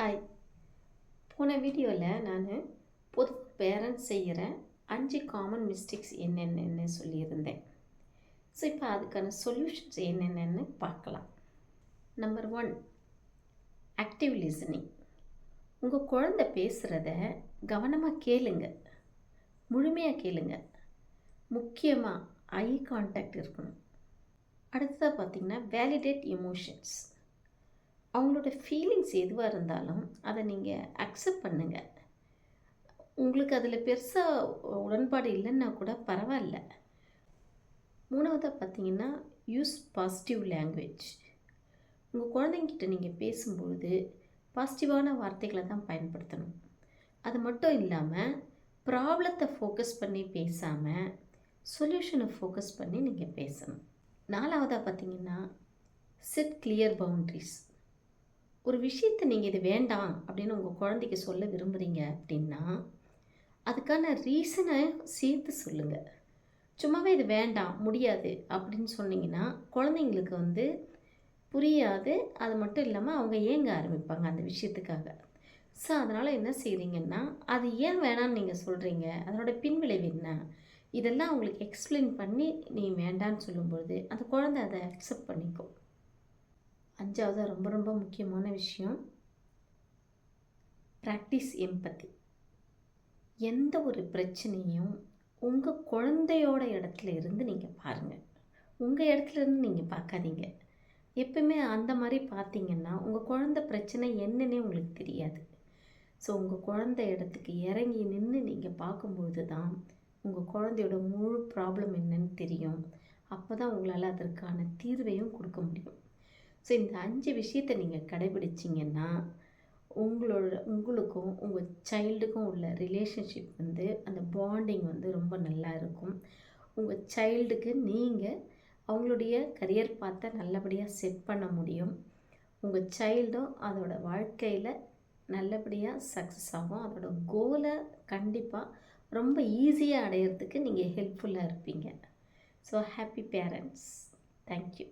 Hi. போன வீடியோவில் நான் பொது பேரண்ட்ஸ் செய்கிற 5 காமன் மிஸ்டேக்ஸ் என்னென்னு சொல்லியிருந்தேன். ஸோ இப்போ அதுக்கான சொல்யூஷன்ஸ் என்னென்னு பார்க்கலாம். Number 1, active listening. உங்கள் குழந்தை பேசுகிறத கவனமாக கேளுங்க, முழுமையாக கேளுங்க. முக்கியமாக ஐ கான்டாக்ட் இருக்கணும். அடுத்ததாக பார்த்திங்கன்னா வேலிடேட் எமோஷன்ஸ். அவங்களோட ஃபீலிங்ஸ் எதுவாக இருந்தாலும் அதை நீங்கள் அக்செப்ட் பண்ணுங்கள். உங்களுக்கு அதில் பெருசாக உடன்பாடு இல்லைன்னா கூட பரவாயில்ல. 3வதாக பார்த்தீங்கன்னா யூஸ் பாசிட்டிவ் லாங்குவேஜ். உங்கள் குழந்தைங்கிட்ட நீங்கள் பேசும்பொழுது பாசிட்டிவான வார்த்தைகளை தான் பயன்படுத்தணும். அது மட்டும் இல்லாமல் ப்ராப்ளத்தை ஃபோக்கஸ் பண்ணி பேசாமல் சொல்யூஷனை ஃபோக்கஸ் பண்ணி நீங்கள் பேசணும். 4வதாக பார்த்தீங்கன்னா செட் கிளியர் பவுண்ட்ரிஸ். ஒரு விஷயத்தை நீங்கள் இது வேண்டாம் அப்படின்னு உங்கள் குழந்தைக்கு சொல்ல விரும்புகிறீங்க அப்படின்னா அதுக்கான ரீசனை சேர்த்து சொல்லுங்கள். சும்மாவே இது வேண்டாம், முடியாது அப்படின்னு சொன்னீங்கன்னா குழந்தைங்களுக்கு புரியாது. அது மட்டும் இல்லாமல் அவங்க ஏங்க ஆரம்பிப்பாங்க அந்த விஷயத்துக்காக. ஸோ அதனால் என்ன செய்கிறீங்கன்னா, அது ஏன் வேணான்னு நீங்கள் சொல்கிறீங்க, அதனோட பின்விளைவு என்ன, இதெல்லாம் அவங்களுக்கு எக்ஸ்பிளைன் பண்ணி நீ வேண்டான்னு சொல்லும்பொழுது அந்த குழந்தை அதை அக்செப்ட் பண்ணிக்கும். 5வது ரொம்ப ரொம்ப முக்கியமான விஷயம், ப்ராக்டிஸ் எம்பத்தி. எந்த ஒரு பிரச்சனையும் உங்கள் குழந்தையோட இடத்துல இருந்து நீங்கள் பாருங்கள், உங்கள் இடத்துல இருந்து நீங்கள் பார்க்காதீங்க. எப்பவுமே அந்த மாதிரி பார்த்தீங்கன்னா உங்கள் குழந்தை பிரச்சனை என்னன்னே உங்களுக்கு தெரியாது. ஸோ உங்கள் குழந்தை இடத்துக்கு இறங்கி நின்று நீங்கள் பார்க்கும்பொழுது தான் உங்கள் குழந்தையோட முழு ப்ராப்ளம் என்னன்னு தெரியும். அப்போ தான் உங்களால் அதற்கான தீர்வையும் கொடுக்க முடியும். ஸோ இந்த 5 விஷயத்தை நீங்கள் கடைபிடிச்சிங்கன்னா உங்களுக்கும் உங்கள் சைல்டுக்கும் உள்ள ரிலேஷன்ஷிப் அந்த பாண்டிங் ரொம்ப நல்லா இருக்கும். உங்கள் சைல்டுக்கு நீங்கள் அவங்களுடைய கரியர் பார்த்த நல்லபடியாக செட் பண்ண முடியும். உங்கள் சைல்டும் அதோட வாழ்க்கையில் நல்லபடியாக சக்ஸஸ் ஆகும். அதோட கோலை கண்டிப்பாக ரொம்ப ஈஸியாக அடையிறதுக்கு நீங்கள் ஹெல்ப்ஃபுல்லாக இருப்பீங்க. So happy parents. தேங்க்யூ.